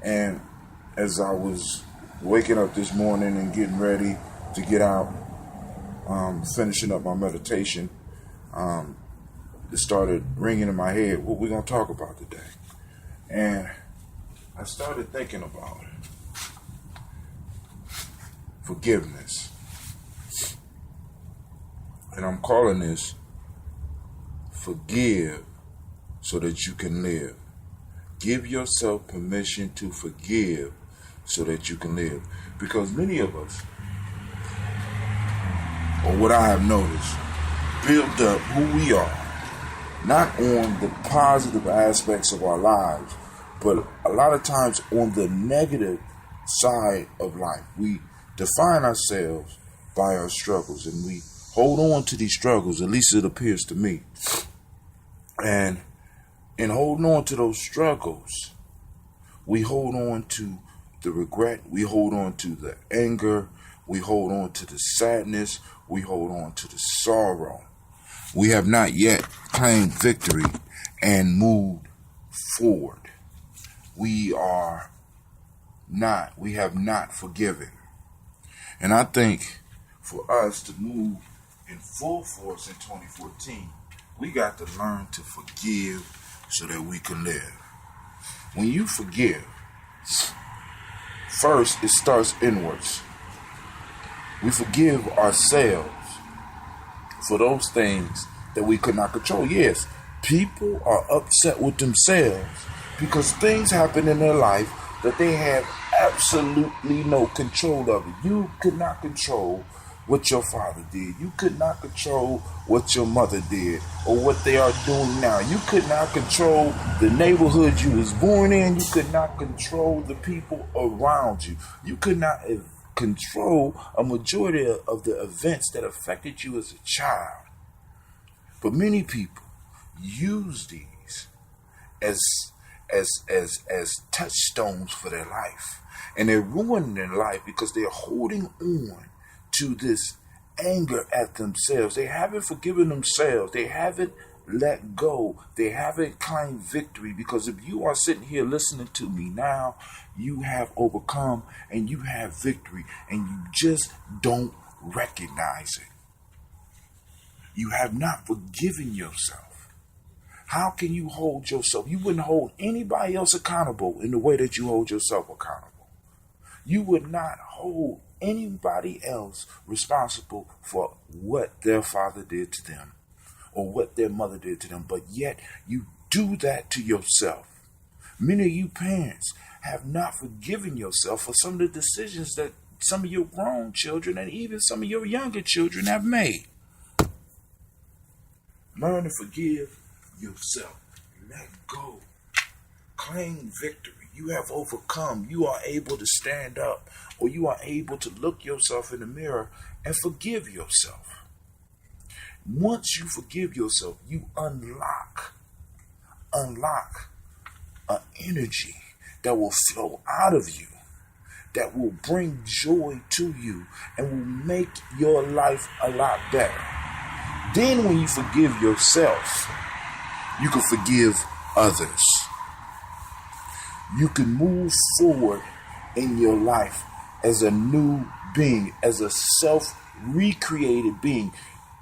A: And as I was waking up this morning and getting ready to get out, finishing up my meditation, it started ringing in my head, what we're going to talk about today. And I started thinking about forgiveness. And I'm calling this forgive so that you can live. Give yourself permission to forgive so that you can live. Because many of us, or what I have noticed, build up who we are, not on the positive aspects of our lives, but a lot of times on the negative side of life. We define ourselves by our struggles, and we hold on to these struggles, at least it appears to me. And in holding on to those struggles, we hold on to the regret, we hold on to the anger, we hold on to the sadness, we hold on to the sorrow. We have not yet claimed victory and moved forward. We have not forgiven. And I think for us to move in full force in 2014, we got to learn to forgive so that we can live. When you forgive, first it starts inwards. We forgive ourselves for those things that we could not control. Yes, people are upset with themselves because things happen in their life that they have absolutely no control of it. You could not control what your father did. You could not control what your mother did or what they are doing now. You could not control the neighborhood you was born in. You could not control the people around you. You could not control a majority of the events that affected you as a child. But many people use these as touchstones for their life, and they're ruining their life because they're holding on to this anger at themselves. They haven't forgiven themselves. They haven't let go. They haven't claimed victory, because if you are sitting here listening to me now, you have overcome and you have victory, and you just don't recognize it. You have not forgiven yourself. How can you hold yourself? You wouldn't hold anybody else accountable in the way that you hold yourself accountable. You would not hold anybody else responsible for what their father did to them or what their mother did to them, but yet you do that to yourself. Many of you parents have not forgiven yourself for some of the decisions that some of your grown children and even some of your younger children have made. Learn to forgive yourself. Let go. Claim victory. You have overcome. You are able to stand up, or you are able to look yourself in the mirror and forgive yourself. Once you forgive yourself, you unlock an energy that will flow out of you that will bring joy to you and will make your life a lot better. Then when you forgive yourself, you can forgive others. You can move forward in your life as a new being, as a self-recreated being.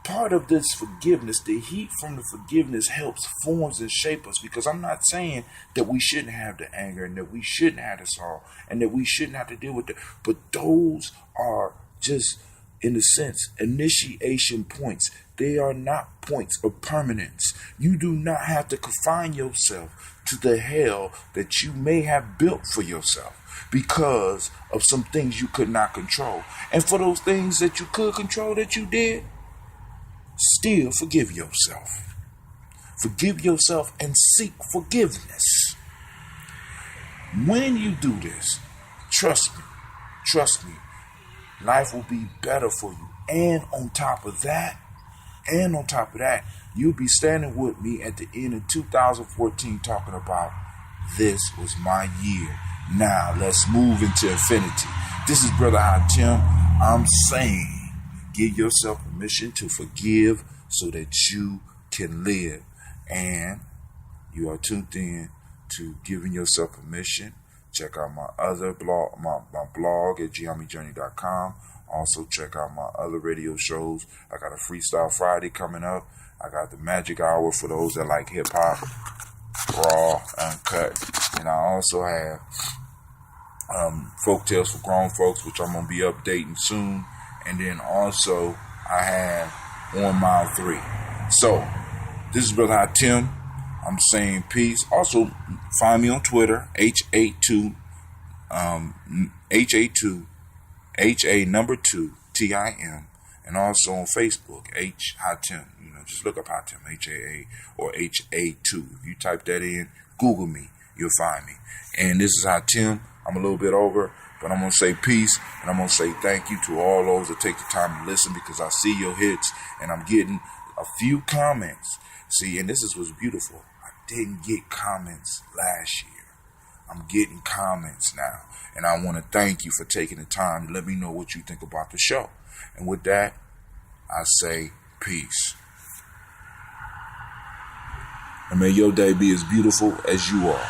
A: Part of this forgiveness, the heat from the forgiveness helps forms and shape us, because I'm not saying that we shouldn't have the anger and that we shouldn't have the sorrow and that we shouldn't have to deal with it. But those are just, in a sense, initiation points. They are not points of permanence. You do not have to confine yourself to the hell that you may have built for yourself because of some things you could not control. And for those things that you could control that you did, still forgive yourself. Forgive yourself and seek forgiveness. When you do this, trust me, life will be better for you. And on top of that, you'll be standing with me at the end of 2014 talking about this was my year. Now let's move into infinity. This is Brother Hatim. I'm saying, give yourself permission to forgive so that you can live. And you are tuned in to giving yourself permission. Check out my other blog, my blog at GYP.com. Also check out my other radio shows. I got a Freestyle Friday coming up. I got the Magic Hour for those that like hip hop, raw, uncut. And I also have Folk Tales for Grown Folks, which I'm going to be updating soon. And then also I have On Mile 3. So this is Brother Hatim. I'm saying peace. Also find me on Twitter, HA2 HA2TIM, and also on Facebook, H Hatim. Just look up Hatim, HAA or HA2. If you type that in, Google me, you'll find me. And this is Hatim. I'm a little bit over, but I'm going to say peace, and I'm going to say thank you to all those that take the time to listen, because I see your hits, and I'm getting a few comments. See, and this is what's beautiful. I didn't get comments last year. I'm getting comments now, and I want to thank you for taking the time to let me know what you think about the show. And with that, I say peace. And may your day be as beautiful as you are.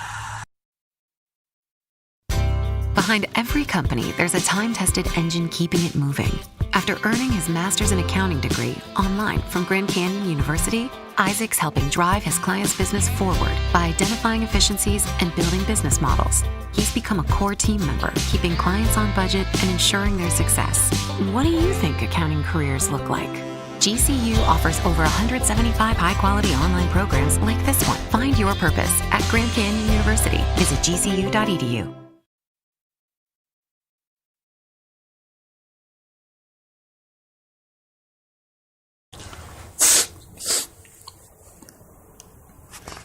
F: Behind every company, there's a time-tested engine keeping it moving. After earning his master's in accounting degree online from Grand Canyon University, Isaac's helping drive his client's business forward by identifying efficiencies and building business models. He's become a core team member, keeping clients on budget and ensuring their success. What do you think accounting careers look like? GCU offers over 175 high-quality online programs like this one. Find your purpose at Grand Canyon University. Visit gcu.edu.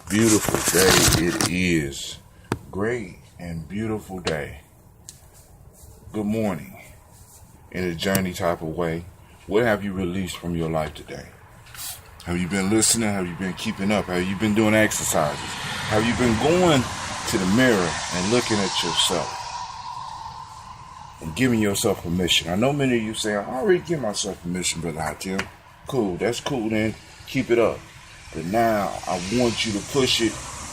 A: Beautiful day it is. Great and beautiful day. Good morning. In a journey type of way, what have you released from your life today? Have you been listening? Have you been keeping up? Have you been doing exercises? Have you been going to the mirror and looking at yourself and giving yourself permission? I know many of you say, I already give myself permission, Brother Hatim. Cool, that's cool then. Keep it up. But now I want you to push it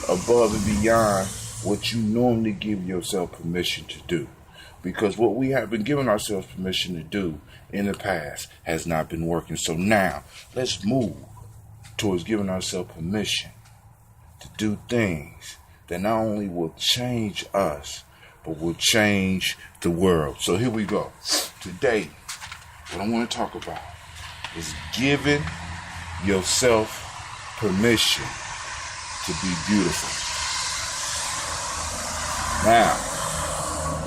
A: above and beyond what you normally give yourself permission to do. Because what we have been giving ourselves permission to do in the past has not been working. So now let's move towards giving ourselves permission to do things that not only will change us, but will change the world. So here we go. Today, what I want to talk about is giving yourself permission to be beautiful. Now,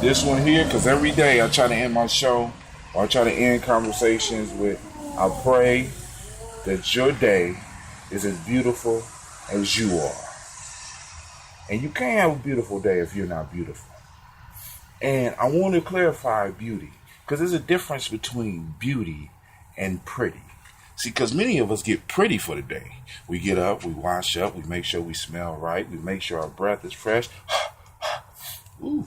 A: this one here, because every day I try to end my show, or I try to end conversations with, I pray that your day is as beautiful as you are. And you can't have a beautiful day if you're not beautiful. And I want to clarify beauty, because there's a difference between beauty and pretty. See, because many of us get pretty for the day. We get up, we wash up, we make sure we smell right, we make sure our breath is fresh. Ooh.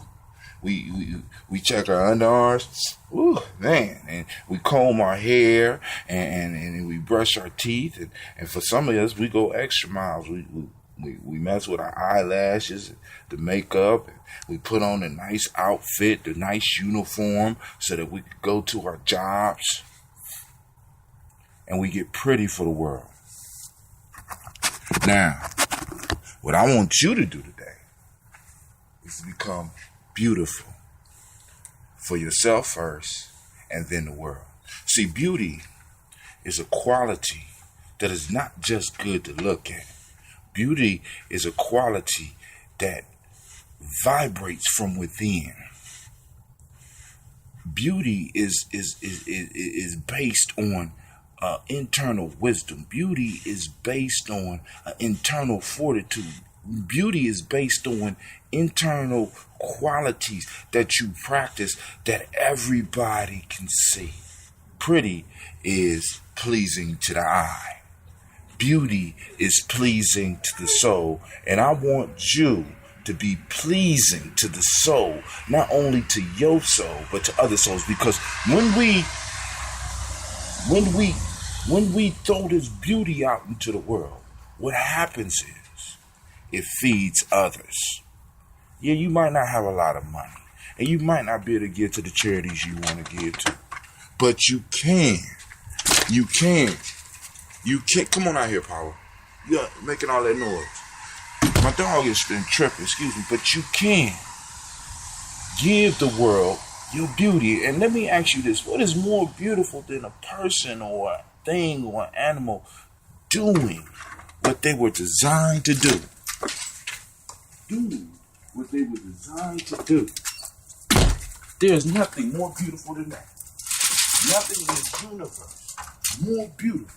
A: we check our underarms. Ooh, man. And we comb our hair and we brush our teeth. And for some of us, we go extra miles. We mess with our eyelashes, the makeup. We put on a nice outfit, the nice uniform so that we could go to our jobs. And we get pretty for the world. Now, what I want you to do today is to become beautiful for yourself first and then the world. See, beauty is a quality that is not just good to look at. Beauty is a quality that vibrates from within. Beauty is based on internal wisdom. Beauty is based on internal fortitude. Beauty is based on internal qualities that you practice that everybody can see. Pretty is pleasing to the eye. Beauty is pleasing to the soul. And I want you to be pleasing to the soul, not only to your soul, but to other souls. Because when we throw this beauty out into the world, what happens is it feeds others. Yeah, you might not have a lot of money, and you might not be able to give to the charities you want to give to, but you can. Come on out here, Power. You're making all that noise. My dog has been tripping, excuse me, but you can give the world your beauty. And let me ask you this: what is more beautiful than a person or a thing or an animal doing what they were designed to do? Doing what they were designed to do. There's nothing more beautiful than that. Nothing in this universe more beautiful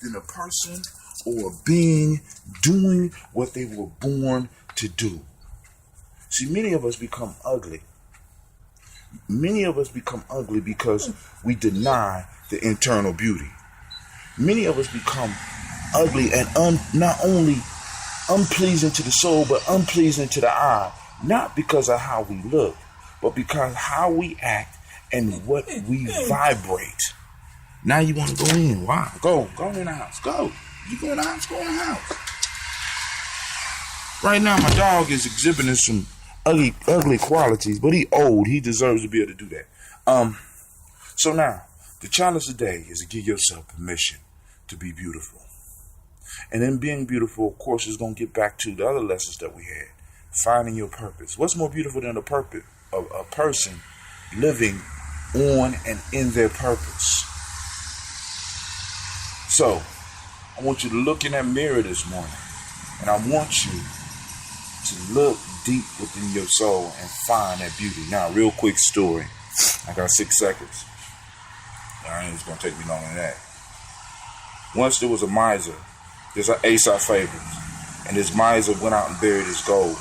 A: than a person or a being doing what they were born to do. See, many of us become ugly. Many of us become ugly because we deny the internal beauty. Many of us become ugly and not only unpleasing to the soul, but unpleasing to the eye. Not because of how we look, but because how we act and what we vibrate. Now you want to go in. Wow. Go in the house. Go. You go in the house, go in the house. Right now, my dog is exhibiting some ugly qualities, but he old. He deserves to be able to do that. So now, the challenge today is to give yourself permission to be beautiful. And in being beautiful, of course, is going to get back to the other lessons that we had. Finding your purpose. What's more beautiful than a person living on and in their purpose? So, I want you to look in that mirror this morning, and I want you to look deep within your soul and find that beauty. Now, real quick story. I got 6 seconds. It's going to take me longer than that. Once there was a miser. There's an Aesop fables. And this miser went out and buried his gold.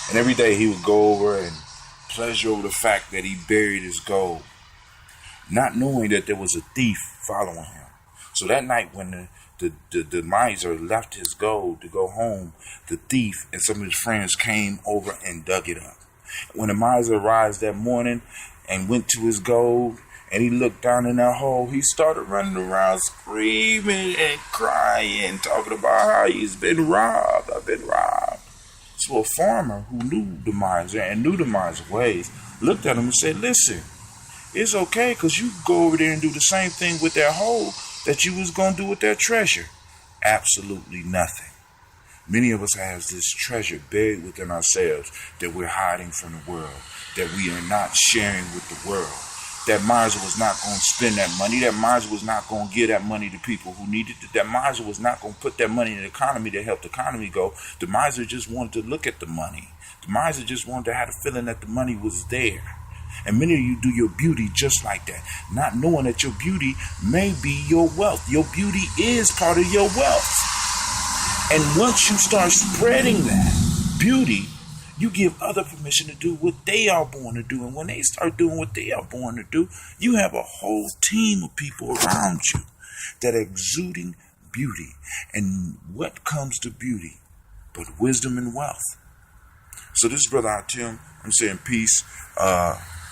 A: And every day he would go over and pleasure over the fact that he buried his gold, not knowing that there was a thief following him. So that night when the miser left his gold to go home, the thief and some of his friends came over and dug it up. When the miser arose that morning and went to his gold, and he looked down in that hole, he started running around screaming and crying, talking about how he's been robbed. I've been robbed. So a farmer who knew the miser and knew the miser's ways looked at him and said, listen, it's okay because you go over there and do the same thing with that hole that you was going to do with that treasure. Absolutely nothing. Many of us have this treasure buried within ourselves that we're hiding from the world, that we are not sharing with the world. That miser was not going to spend that money. That miser was not going to give that money to people who needed it. That miser was not going to put that money in the economy to help the economy go. The miser just wanted to look at the money. The miser just wanted to have the feeling that the money was there. And many of you do your beauty just like that, not knowing that your beauty may be your wealth. Your beauty is part of your wealth. And once you start spreading that beauty, you give other permission to do what they are born to do. And when they start doing what they are born to do, you have a whole team of people around you that are exuding beauty. And what comes to beauty but wisdom and wealth? So this is Brother Tim. I'm saying peace.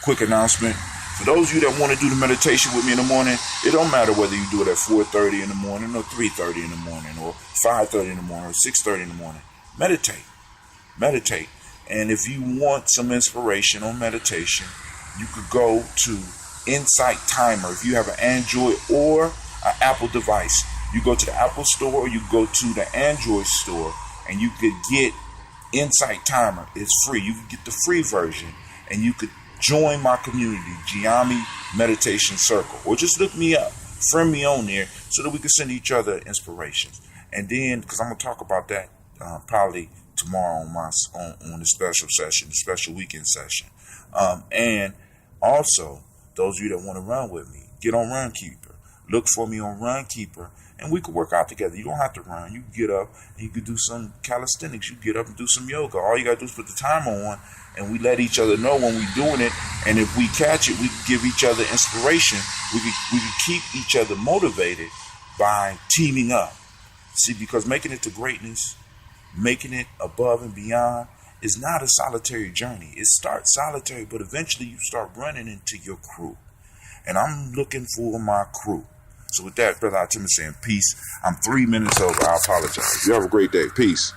A: Quick announcement. For those of you that want to do the meditation with me in the morning, it don't matter whether you do it at 4:30 in the morning or 3:30 in the morning or 5:30 in the morning or 6:30 in the morning. Meditate. And if you want some inspiration on meditation, you could go to Insight Timer. If you have an Android or an Apple device, you go to the Apple store or you go to the Android store and you could get Insight Timer. It's free. You can get the free version and you could join my community, Gye-Nyame Meditation Circle, or just look me up, friend me on there so that we can send each other inspirations. And then, because I'm going to talk about that probably tomorrow on the special session, the special weekend session. And also, those of you that want to run with me, get on Runkeeper. Look for me on Runkeeper, and we can work out together. You don't have to run. You can get up and you can do some calisthenics. You get up and do some yoga. All you got to do is put the timer on, and we let each other know when we're doing it. And if we catch it, we can give each other inspiration. We can keep each other motivated by teaming up. See, because making it to greatness, making it above and beyond is not a solitary journey. It starts solitary, but eventually you start running into your crew. And I'm looking for my crew. So with that, Brother Tim is saying peace. I'm 3 minutes over. I apologize. You have a great day. Peace.